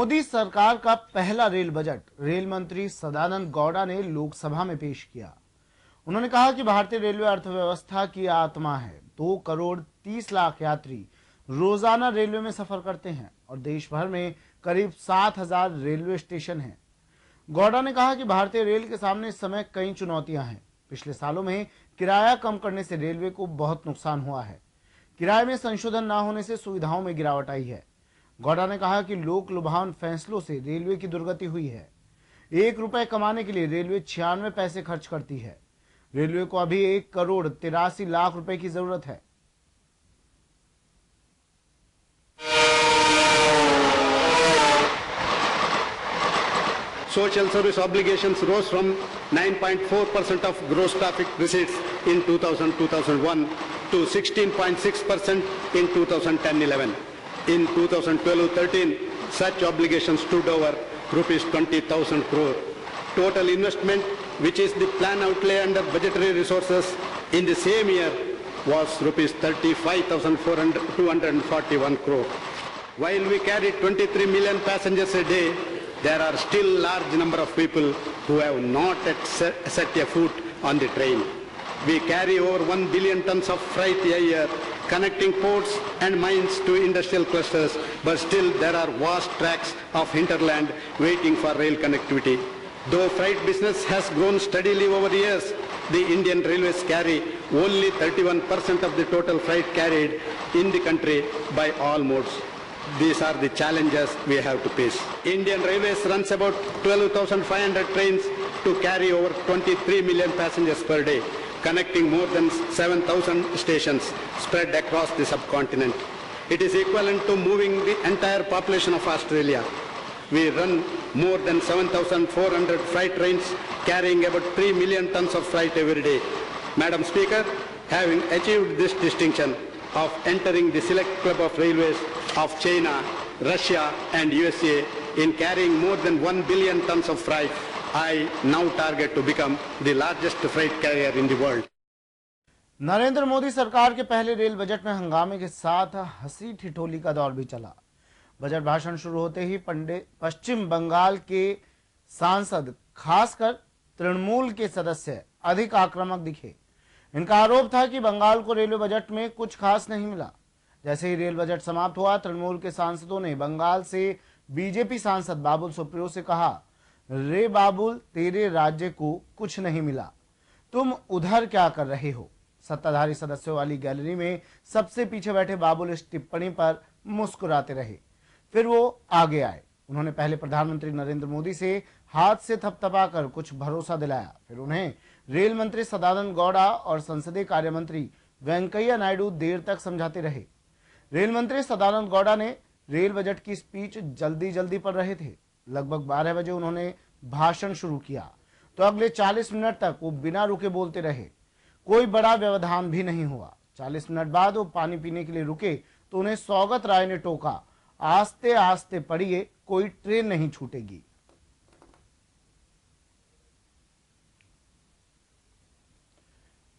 मोदी सरकार का पहला रेल बजट रेल मंत्री सदानंद गौड़ा ने लोकसभा में पेश किया। उन्होंने कहा कि भारतीय रेलवे अर्थव्यवस्था की आत्मा है। 2 करोड़ 30 लाख यात्री रोजाना रेलवे में सफर करते हैं और देश भर में करीब 7,000 रेलवे स्टेशन हैं। गौड़ा ने कहा कि भारतीय रेल के सामने इस समय कई चुनौतियां हैं। पिछले सालों में किराया कम करने से रेलवे को बहुत नुकसान हुआ है। किराए में संशोधन न होने से सुविधाओं में गिरावट आई है। गौड़ा ने कहा कि लोक लुभावन फैसलों से रेलवे की दुर्गति हुई है। 1 रुपए कमाने के लिए रेलवे 96 पैसे खर्च करती है। रेलवे को अभी 1 करोड़ 83 लाख रुपए की जरूरत है। Social service obligations rose from 9.4% of gross traffic receipts in 2000-2001 to 16.6% in 2010-11. In 2012-13, such obligations stood over rupees 20,000 crore. Total investment, which is the plan outlay under budgetary resources in the same year, was rupees 35,241 crore. While we carry 23 million passengers a day, there are still large number of people who have not yet set a foot on the train. We carry over 1 billion tons of freight a year, connecting ports and mines to industrial clusters, but still there are vast tracts of hinterland waiting for rail connectivity. Though freight business has grown steadily over the years, the Indian Railways carry only 31% of the total freight carried in the country by all modes. These are the challenges we have to face. Indian Railways runs about 12,500 trains to carry over 23 million passengers per day, connecting more than 7,000 stations spread across the subcontinent. It is equivalent to moving the entire population of Australia. We run more than 7,400 freight trains carrying about 3 million tons of freight every day. Madam Speaker, having achieved this distinction of entering the select club of railways of China, Russia and USA in carrying more than 1 billion tons of freight, I now target to become the largest freight carrier in the world. Narendra Modi सरकार के पहले rail budget में हंगामे के साथ हंसी ठिठोली का दौर भी चला। बजट भाषण शुरू होते ही पश्चिम बंगाल के सांसद, खासकर तृणमूल के सदस्य अधिक आक्रामक दिखे। इनका आरोप था कि बंगाल को रेलवे बजट में कुछ खास नहीं मिला। जैसे ही रेल बजट समाप्त हुआ, तृणमूल के सांसदों ने बंगाल से बीजेपी सांसद बाबुल सुप्रियो से कहा, रे बाबुल, तेरे राज्य को कुछ नहीं मिला, तुम उधर क्या कर रहे हो। सत्ताधारी सदस्यों वाली गैलरी में सबसे पीछे बैठे बाबुल इस टिप्पणी पर मुस्कुराते रहे। फिर वो आगे आए। उन्होंने पहले प्रधानमंत्री नरेंद्र मोदी से हाथ से थपथपाकर कुछ भरोसा दिलाया। फिर उन्हें रेल मंत्री सदानंद गौड़ा और संसदीय कार्य मंत्री वेंकैया नायडू देर तक समझाते रहे। रेल मंत्री सदानंद गौड़ा ने रेल बजट की स्पीच जल्दी पढ़ रहे थे। लगभग 12 बजे उन्होंने भाषण शुरू किया तो अगले 40 मिनट तक वो बिना रुके बोलते रहे। कोई बड़ा व्यवधान भी नहीं हुआ। 40 मिनट बाद वो पानी पीने के लिए रुके तो उन्हें सौगत राय ने टोका, आस्ते आस्ते पढ़िए, कोई ट्रेन नहीं छूटेगी।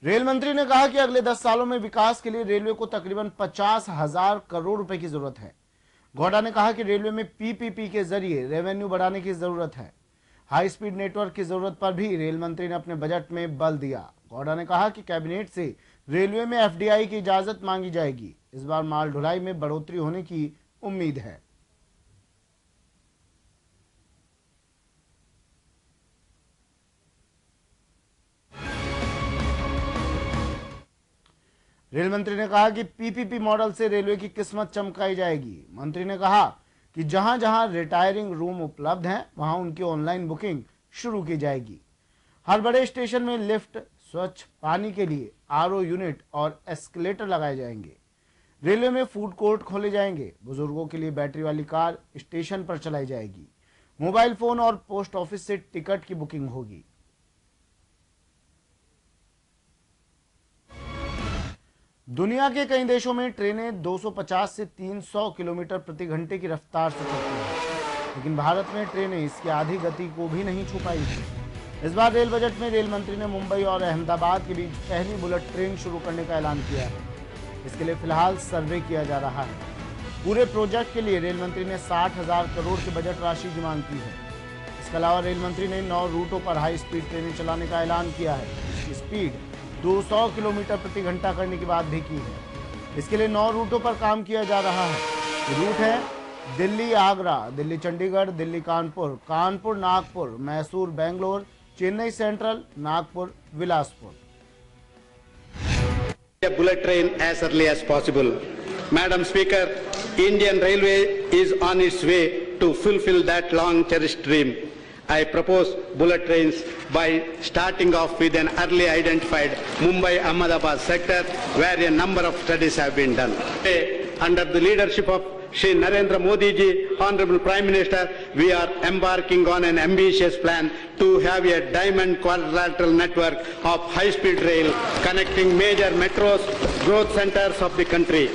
रेल मंत्री ने कहा कि अगले 10 सालों में विकास के लिए रेलवे को तकरीबन 50,000 करोड़ रुपए की जरूरत है। गौड़ा ने कहा कि रेलवे में पीपीपी के जरिए रेवेन्यू बढ़ाने की जरूरत है। हाई स्पीड नेटवर्क की जरूरत पर भी रेल मंत्री ने अपने बजट में बल दिया। गौड़ा ने कहा कि कैबिनेट से रेलवे में एफडीआई की इजाजत मांगी जाएगी। इस बार माल ढुलाई में बढ़ोतरी होने की उम्मीद है। रेल मंत्री ने कहा कि पीपीपी मॉडल से रेलवे की किस्मत चमकाई जाएगी। मंत्री ने कहा कि जहां जहां रिटायरिंग रूम उपलब्ध हैं, वहां उनकी ऑनलाइन बुकिंग शुरू की जाएगी। हर बड़े स्टेशन में लिफ्ट, स्वच्छ पानी के लिए आरओ यूनिट और एस्केलेटर लगाए जाएंगे। रेलवे में फूड कोर्ट खोले जाएंगे। बुजुर्गों के लिए बैटरी वाली कार स्टेशन पर चलाई जाएगी। मोबाइल फोन और पोस्ट ऑफिस से टिकट की बुकिंग होगी। दुनिया के कई देशों में ट्रेनें 250 से 300 किलोमीटर प्रति घंटे की रफ्तार से चलती हैं, लेकिन भारत में ट्रेनें इसकी आधी गति को भी नहीं छू पाई थी। इस बार रेल बजट में रेल मंत्री ने मुंबई और अहमदाबाद के बीच पहली बुलेट ट्रेन शुरू करने का ऐलान किया है। इसके लिए फिलहाल सर्वे किया जा रहा है। पूरे प्रोजेक्ट के लिए रेल मंत्री ने 60,000 करोड़ की बजट राशि की मांग की है। इसके अलावा रेल मंत्री ने 9 रूटों पर हाई स्पीड ट्रेनें चलाने का ऐलान किया है। इसकी स्पीड 200 किलोमीटर प्रति घंटा करने की बात भी की है। इसके लिए 9 रूटों पर काम किया जा रहा है। ये रूट है Delhi Agra, Delhi Chandigarh, Delhi Kanpur, Kanpur Nagpur, Mysore Bangalore, Chennai central, Nagpur Bilaspur. A bullet train as early as possible. Madam Speaker, Indian Railway is on its way to fulfill that long cherished dream. I propose bullet trains by starting off with an early identified Mumbai-Ahmedabad sector where a number of studies have been done. Today, under the leadership of Shri Narendra Modi ji, Honorable Prime Minister, we are embarking on an ambitious plan to have a diamond quadrilateral network of high-speed rail connecting major metros, growth centers of the country.